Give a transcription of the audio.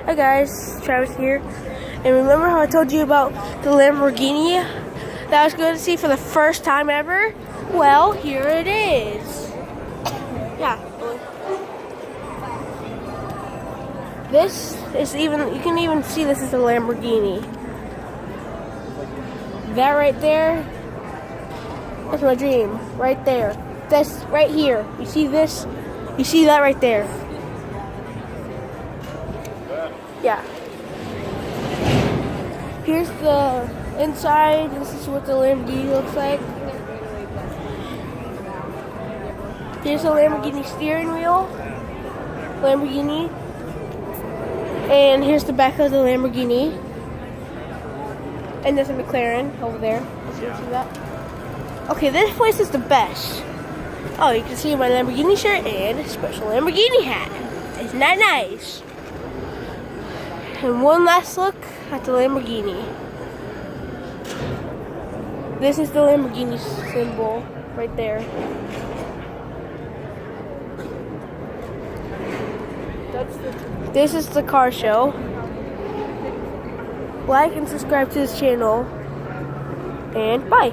Hi guys, Travis here. And remember how I told you about the Lamborghini that I was going to see for the first time ever? Well, here it is. Yeah. This is you can even see this is a Lamborghini. That right there, that's my dream. Right there. This right here. You see this? You see that right there? Yeah. Here's the inside. This is what the Lamborghini looks like. Here's the Lamborghini steering wheel. Lamborghini. And here's the back of the Lamborghini. And there's a McLaren over there. See that? Okay, this place is the best. Oh, you can see my Lamborghini shirt and a special Lamborghini hat. Isn't that nice? And one last look at the Lamborghini. This is the Lamborghini symbol right there. This is the car show. Like and subscribe to this channel. And bye.